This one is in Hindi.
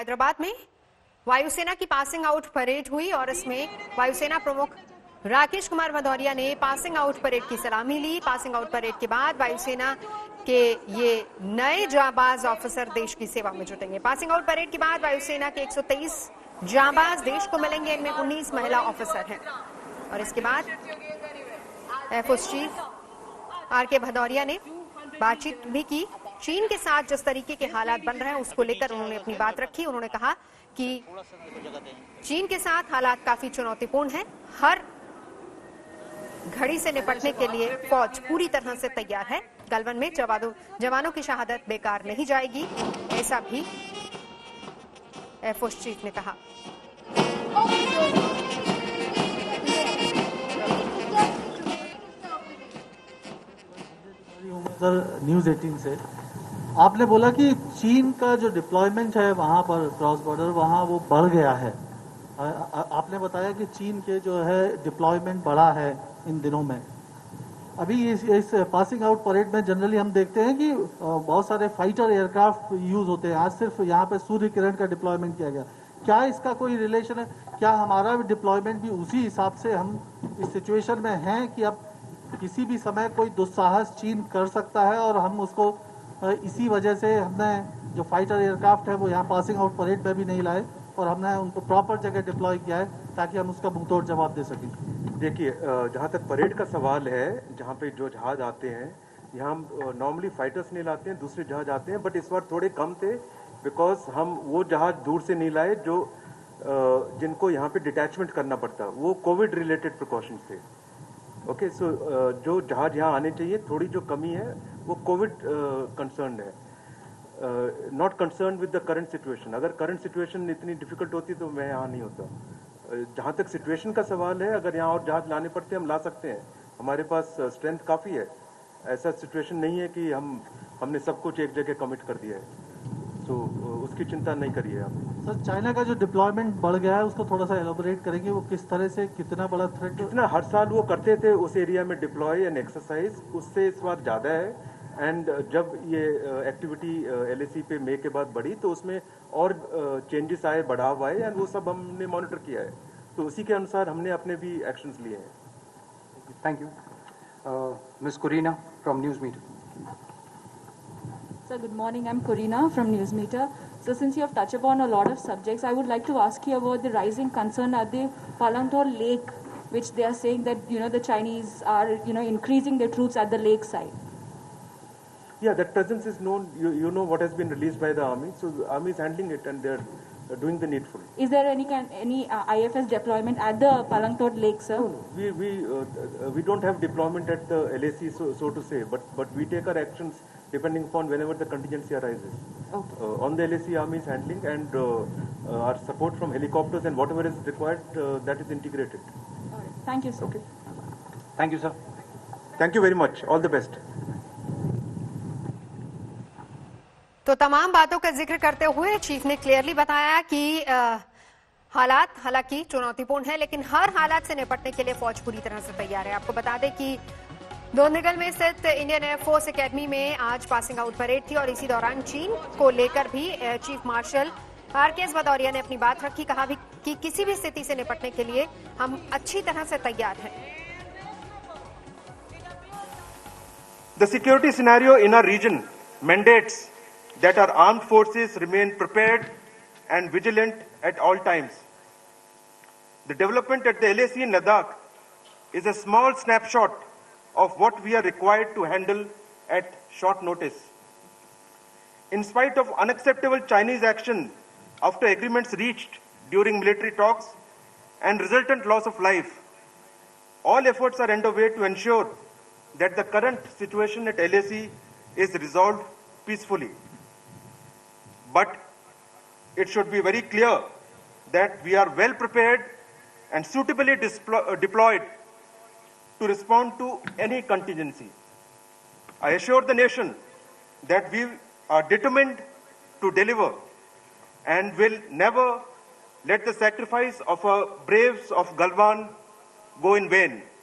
हैदराबाद में वायुसेना की पासिंग आउट परेड हुई और इसमें वायुसेना प्रमुख राकेश कुमार भदौरिया ने पासिंग आउट परेड की सलामी ली। पासिंग आउट परेड के बाद वायुसेना के ये नए जांबाज ऑफिसर देश की सेवा में जुटेंगे। पासिंग आउट परेड के बाद वायुसेना के 123 जांबाज देश को मिलेंगे। इनमें 19 महिला ऑफिसर हैं। और इसके बाद एयरफोर्स चीफ आर.के. भदौरिया ने बातचीत भी की। चीन के साथ जिस तरीके के हालात बन रहे हैं उसको लेकर उन्होंने अपनी बात रखी। उन्होंने कहा कि चीन के साथ हालात काफी चुनौतीपूर्ण हैं। हर घड़ी से निपटने के लिए फौज पूरी तरह से तैयार है। गलवान में जवानों की शहादत बेकार नहीं जाएगी, ऐसा भी एयरफोर्स चीफ ने कहा। न्यूज़ 18 से आपने बोला कि चीन का जो डिप्लॉयमेंट है वहां पर क्रॉस बॉर्डर वहां वो बढ़ गया है। आपने बताया कि चीन के जो है डिप्लॉयमेंट बढ़ा है इन दिनों में। अभी इस पासिंग आउट परेड में जनरली हम देखते हैं कि बहुत सारे फाइटर एयरक्राफ्ट यूज होते हैं। आज सिर्फ यहाँ पे सूर्य किरण का डिप्लॉयमेंट किया गया। क्या इसका कोई रिलेशन है? क्या हमारा भी डिप्लॉयमेंट भी उसी हिसाब से हम इस सिचुएशन में हैं कि अब किसी भी समय कोई दुस्साहस चीन कर सकता है और हम उसको इसी वजह से हमने जो फाइटर एयरक्राफ्ट है वो यहाँ पासिंग आउट परेड में भी नहीं लाए और हमने उनको प्रॉपर जगह डिप्लॉय किया है ताकि हम उसका मुंहतोड़ जवाब दे सकें। देखिए, जहाँ तक परेड का सवाल है, जहाँ पे जो जहाज आते हैं यहाँ हम नॉर्मली फाइटर्स नहीं लाते हैं, दूसरे जहाज आते हैं, बट इस बार थोड़े कम थे बिकॉज हम वो जहाज दूर से नहीं लाए जो जिनको यहाँ पे डिटैचमेंट करना पड़ता। वो कोविड रिलेटेड प्रिकॉशंस थे। ओके, सो जो जहाज यहाँ आने चाहिए, थोड़ी जो कमी है वो कोविड कंसर्न है, not concern with the current situation. अगर करंट सिचुएशन इतनी डिफिकल्ट होती तो मैं यहाँ नहीं होता। जहाँ तक सिचुएशन का सवाल है, अगर यहाँ और जहाज लाने पड़ते हम ला सकते हैं। हमारे पास स्ट्रेंथ काफ़ी है। ऐसा सिचुएशन नहीं है कि हमने सब कुछ एक जगह कमिट कर दिया है। तो उसकी चिंता नहीं करिए आप। सर, चाइना का जो डिप्लॉयमेंट बढ़ गया है उसको थोड़ा सा एलोबरेट करेंगे, वो किस तरह से, कितना बड़ा थ्रेट? जितना हर साल वो करते थे उस एरिया में डिप्लॉय एंड एक्सरसाइज, उससे इस बार ज़्यादा है। एंड जब ये एक्टिविटी LAC पे मई के बाद बढ़ी तो उसमें और चेंजेस आए, बढ़ाव आए, एंड वो सब हमने मॉनिटर किया है। तो उसी के अनुसार हमने अपने भी एक्शंस लिए हैं। Thank you. Miss Kurina from news meter. Sir, good morning. I'm Corina from Newsmeter. So, since you have touched upon a lot of subjects, I would like to ask you about the rising concern at the Palangtol Lake, which they are saying that the Chinese are increasing their troops at the lake side. Yeah, that presence is known. You know what has been released by the army. So the army is handling it and they're doing the needful. Is there any IFS deployment at the Palangtol Lake, sir? No, we don't have deployment at the LAC, so to say, but we take our actions depending upon whenever the contingency arises. Okay. On the LAC, army is handling, and our support from helicopters and whatever is required, that is integrated. All right. Thank you, sir. Okay. Thank you, sir. Thank you very much. All the best. तो तमाम बातों का जिक्र करते हुए चीफ ने क्लियरली बताया कि हालात हालांकि चुनौतीपूर्ण है, लेकिन हर हालात से निपटने के लिए फौज पूरी तरह से तैयार है। आपको बता दें कि दोनगल में स्थित इंडियन एयरफोर्स एकेडमी में आज पासिंग आउट परेड थी और इसी दौरान चीन को लेकर भी एयर चीफ मार्शल आर.के. भदौरिया ने अपनी बात रखी। कहा भी कि किसी भी स्थिति से निपटने के लिए हम अच्छी तरह से तैयार हैं। The security scenario in our region mandates that our armed forces remain prepared and vigilant at all times. The development at the LAC in Ladakh is a small snapshot of what we are required to handle at short notice. In spite of unacceptable Chinese action after agreements reached during military talks and resultant loss of life, all efforts are underway to ensure that the current situation at LAC is resolved peacefully. But it should be very clear that we are well prepared and suitably deployed to respond to any contingency. I assure the nation that we are determined to deliver and will never let the sacrifice of our braves of Galwan go in vain.